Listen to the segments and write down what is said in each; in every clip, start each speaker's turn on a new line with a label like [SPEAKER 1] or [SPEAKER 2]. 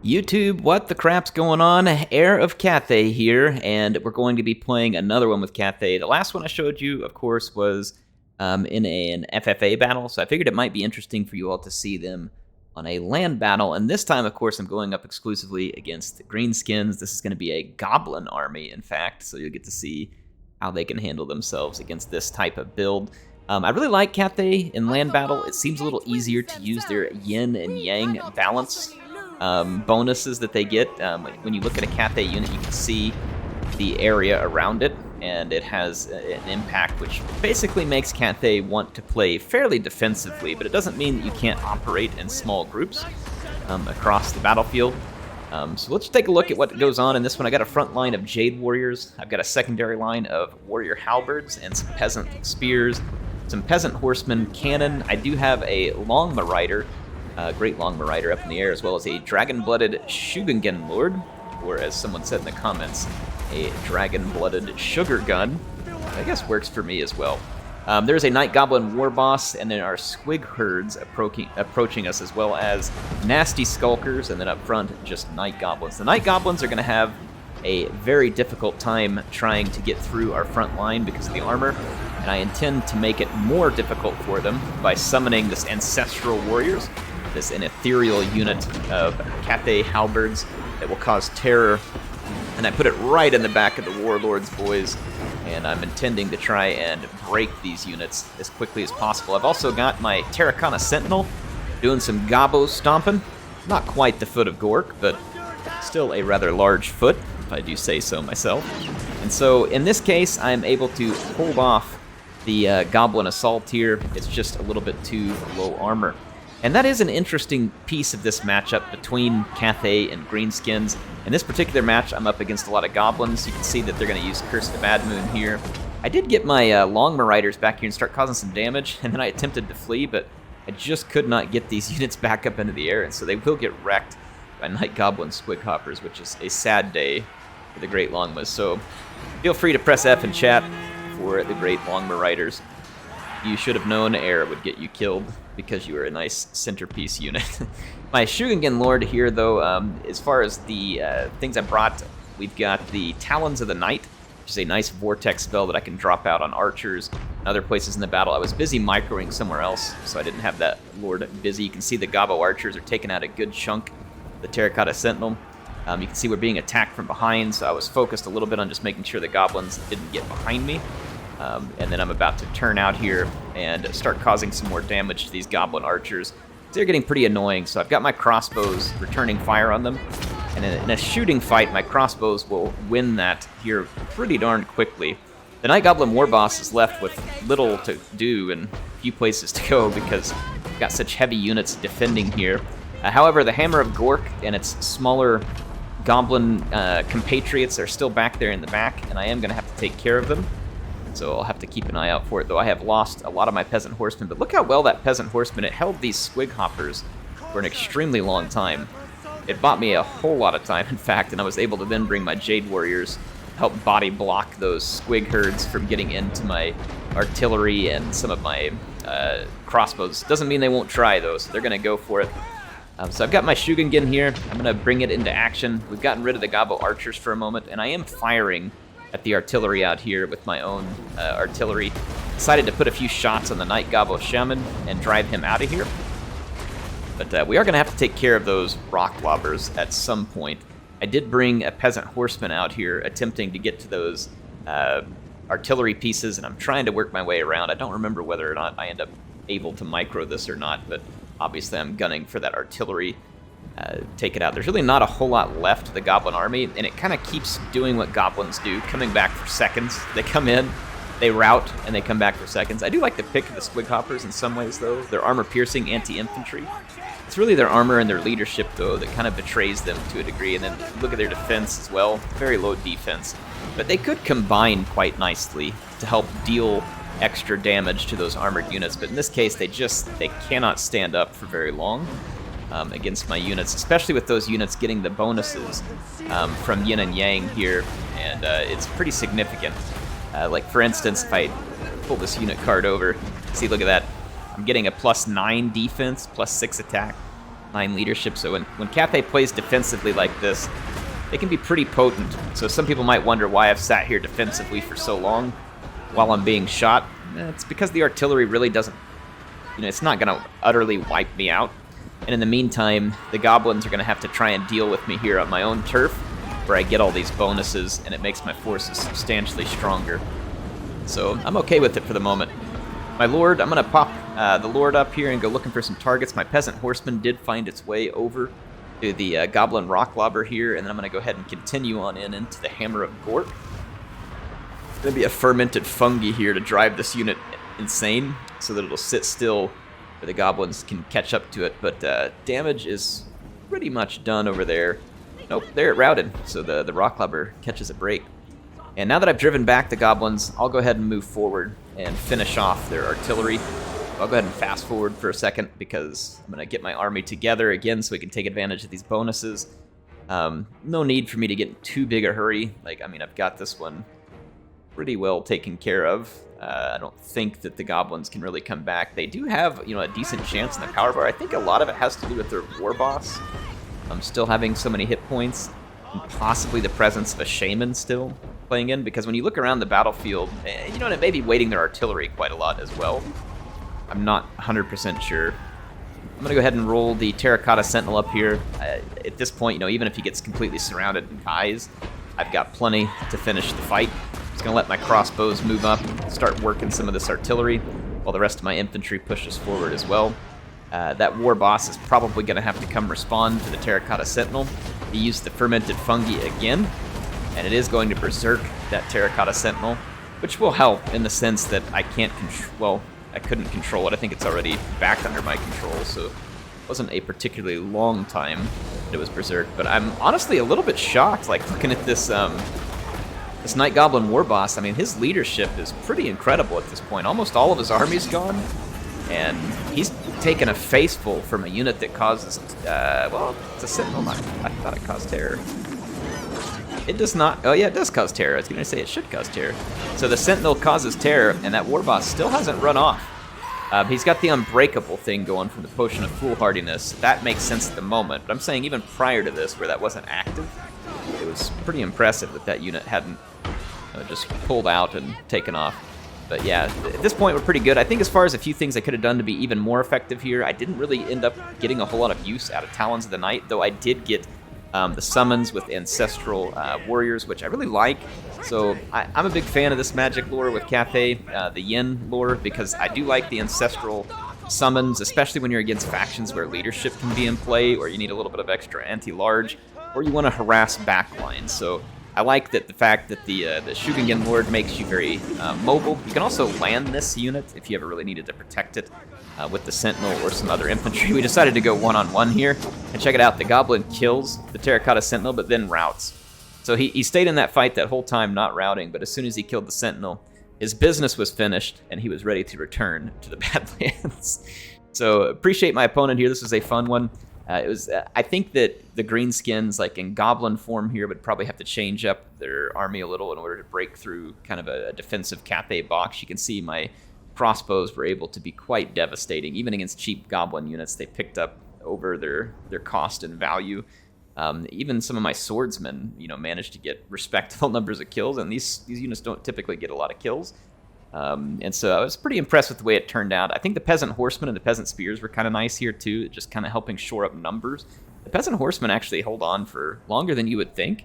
[SPEAKER 1] YouTube, what the crap's going on? Heir of Cathay here, and we're going to be playing another one with Cathay. The last one I showed you, of course, was in an FFA battle, so I figured it might be interesting for you all to see them on a land battle. And this time, of course, I'm going up exclusively against the Greenskins. This is going to be a goblin army, in fact, so you'll get to see how they can handle themselves against this type of build. I really like Cathay in land battle. It seems a little easier to use their yin and yang balance bonuses that they get. When you look at a Cathay unit, you can see the area around it, and it has an impact which basically makes Cathay want to play fairly defensively, but it doesn't mean that you can't operate in small groups across the battlefield. So let's take a look at what goes on in this one. I got a front line of Jade warriors. I've got a secondary line of warrior halberds and some peasant spears, some peasant horsemen cannon. I do have a long marauder, great long marauder up in the air, as well as a dragon-blooded Shugengen Lord, or as someone said in the comments, a dragon-blooded sugar gun. I guess works for me as well. There's a Night Goblin War Boss, and then our Squig Herds approaching us, as well as nasty Skulkers, and then up front, just Night Goblins. The Night Goblins are going to have a very difficult time trying to get through our front line because of the armor, and I intend to make it more difficult for them by summoning this Ancestral Warriors, an ethereal unit of Cathay halberds that will cause terror. And I put it right in the back of the Warlord's boys, and I'm intending to try and break these units as quickly as possible. I've also got my Terracotta Sentinel doing some gobbo stomping. Not quite the foot of Gork, but still a rather large foot, if I do say so myself. And so in this case, I'm able to hold off the Goblin Assault here. It's just a little bit too low armor. And that is an interesting piece of this matchup between Cathay and Greenskins. In this particular match, I'm up against a lot of goblins. You can see that they're going to use Curse of the Bad Moon here. I did get my long marauders back here and start causing some damage, and then I attempted to flee, but I just could not get these units back up into the air, and so they will get wrecked by Night Goblin Squig Hoppers, which is a sad day for the Great Longmas. So feel free to press F in chat for the Great Long Marauders. You should have known Heir would get you killed because you were a nice centerpiece unit. My Shugengen Lord here, though, as far as the things I brought, we've got the Talons of the Night, which is a nice vortex spell that I can drop out on archers and other places in the battle. I was busy microing somewhere else, so I didn't have that Lord busy. You can see the Gobbo archers are taking out a good chunk of the Terracotta Sentinel. You can see we're being attacked from behind, so I was focused a little bit on just making sure the goblins didn't get behind me. And then I'm about to turn out here and start causing some more damage to these goblin archers. They're getting pretty annoying, so I've got my crossbows returning fire on them. And in a shooting fight, my crossbows will win that here pretty darn quickly. The Night Goblin War Boss is left with little to do and few places to go because I've got such heavy units defending here. However, the Hammer of Gork and its smaller goblin compatriots are still back there in the back, and I am going to have to take care of them. So I'll have to keep an eye out for it, though I have lost a lot of my Peasant Horsemen. But look how well that Peasant Horseman, it held these Squig Hoppers for an extremely long time. It bought me a whole lot of time, in fact, and I was able to then bring my Jade Warriors to help body block those Squig Herds from getting into my artillery and some of my crossbows. Doesn't mean they won't try, though, so they're going to go for it. So I've got my Shugengen here. I'm going to bring it into action. We've gotten rid of the Gobbo archers for a moment, and I am firing at the artillery out here with my own artillery. Decided to put a few shots on the Night Gobbo Shaman and drive him out of here. But we are going to have to take care of those rock lobbers at some point. I did bring a Peasant Horseman out here attempting to get to those artillery pieces, and I'm trying to work my way around. I don't remember whether or not I end up able to micro this or not, but obviously I'm gunning for that artillery. Take it out. There's really not a whole lot left of the Goblin army, and it kind of keeps doing what Goblins do, coming back for seconds. They come in, they rout, and they come back for seconds. I do like the pick of the Squig Hoppers in some ways, though. They're armor-piercing anti-infantry. It's really their armor and their leadership, though, that kind of betrays them to a degree, and then look at their defense as well. Very low defense. But they could combine quite nicely to help deal extra damage to those armored units, but in this case, they cannot stand up for very long. Against my units, especially with those units getting the bonuses from Yin and Yang here, and it's pretty significant. Like, for instance, if I pull this unit card over, see, look at that. I'm getting a +9 defense, +6 attack. 9 leadership. So when Cathay plays defensively like this, it can be pretty potent. So some people might wonder why I've sat here defensively for so long while I'm being shot. It's because the artillery really doesn't, it's not going to utterly wipe me out. And in the meantime, the goblins are going to have to try and deal with me here on my own turf, where I get all these bonuses, and it makes my forces substantially stronger. So I'm okay with it for the moment. My Lord, I'm going to pop the Lord up here and go looking for some targets. My Peasant Horseman did find its way over to the Goblin Rock Lobber here, and then I'm going to go ahead and continue on into the Hammer of Gork. There's going to be a fermented fungi here to drive this unit insane, so that it'll sit still where the goblins can catch up to it. But damage is pretty much done over there. Nope, there it routed, so the Rock Lobber catches a break. And now that I've driven back the goblins, I'll go ahead and move forward and finish off their artillery. I'll go ahead and fast forward for a second because I'm going to get my army together again so we can take advantage of these bonuses. No need for me to get in too big a hurry. I've got this one pretty well taken care of. I don't think that the goblins can really come back. They do have, a decent chance in the power bar. I think a lot of it has to do with their war boss. I'm still having so many hit points, and possibly the presence of a shaman still playing in, because when you look around the battlefield, and it may be weighting their artillery quite a lot as well. I'm not 100% sure. I'm going to go ahead and roll the Terracotta Sentinel up here. At this point, even if he gets completely surrounded and dies, I've got plenty to finish the fight. I'm just going to let my crossbows move up, start working some of this artillery, while the rest of my infantry pushes forward as well. That war boss is probably going to have to come respond to the Terracotta Sentinel. He used the fermented fungi again, and it is going to berserk that Terracotta Sentinel, which will help in the sense that I can't control. I couldn't control it. I think it's already back under my control, so it wasn't a particularly long time that it was berserked. But I'm honestly a little bit shocked, looking at this this Night Goblin war boss. His leadership is pretty incredible at this point. Almost all of his army's gone, and he's taken a faceful from a unit that causes, it's a Sentinel. I thought it caused terror. It does not. Oh yeah, it does cause terror. I was going to say it should cause terror. So the Sentinel causes terror, and that war boss still hasn't run off. He's got the Unbreakable thing going from the Potion of Foolhardiness. That makes sense at the moment, but I'm saying even prior to this, where that wasn't active, it was pretty impressive that unit hadn't just pulled out and taken off. But yeah, at this point we're pretty good. I think as far as a few things I could have done to be even more effective here, I didn't really end up getting a whole lot of use out of Talons of the Night, though I did get the summons with Ancestral Warriors, which I really like. So I'm a big fan of this magic lore with Cathay, the Yin lore, because I do like the Ancestral summons, especially when you're against factions where leadership can be in play, or you need a little bit of extra anti-large, or you want to harass backlines. So I like the fact that the Shugengen Lord makes you very mobile. You can also land this unit if you ever really needed to protect it with the Sentinel or some other infantry. We decided to go one-on-one here, and check it out. The Goblin kills the Terracotta Sentinel, but then routs. So he stayed in that fight that whole time, not routing, but as soon as he killed the Sentinel, his business was finished, and he was ready to return to the Badlands. So appreciate my opponent here. This was a fun one. I think that the Greenskins, in Goblin form here, would probably have to change up their army a little in order to break through kind of a defensive Cathay box. You can see my crossbows were able to be quite devastating. Even against cheap Goblin units, they picked up over their cost and value. Even some of my swordsmen, managed to get respectable numbers of kills, and these units don't typically get a lot of kills. And so I was pretty impressed with the way it turned out. I think the Peasant Horsemen and the Peasant Spears were kind of nice here too, just kind of helping shore up numbers. The Peasant Horsemen actually hold on for longer than you would think,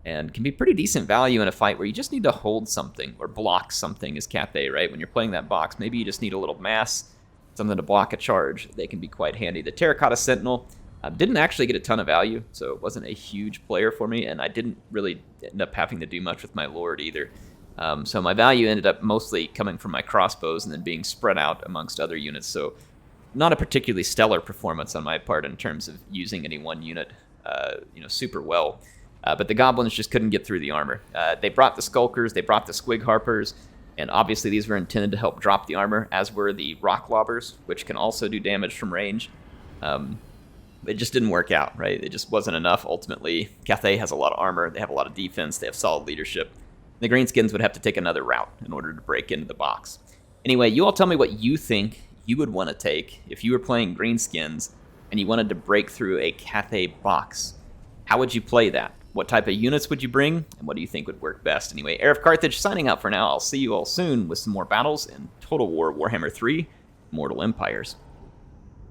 [SPEAKER 1] and can be pretty decent value in a fight where you just need to hold something or block something as Cathay, right? When you're playing that box, maybe you just need a little mass, something to block a charge. They can be quite handy. The Terracotta Sentinel didn't actually get a ton of value, so it wasn't a huge player for me, and I didn't really end up having to do much with my Lord either. So my value ended up mostly coming from my crossbows and then being spread out amongst other units. So not a particularly stellar performance on my part in terms of using any one unit, super well. But the goblins just couldn't get through the armor. They brought the Skulkers, they brought the Squig Harpers, and obviously these were intended to help drop the armor, as were the Rock Lobbers, which can also do damage from range. It just didn't work out, right? It just wasn't enough ultimately. Cathay has a lot of armor, they have a lot of defense, they have solid leadership. The Greenskins would have to take another route in order to break into the box. Anyway, you all tell me what you think you would want to take if you were playing Greenskins and you wanted to break through a Cathay box. How would you play that? What type of units would you bring, and what do you think would work best? Anyway, HeirofCarthage signing out for now. I'll see you all soon with some more battles in Total War Warhammer 3 Mortal Empires.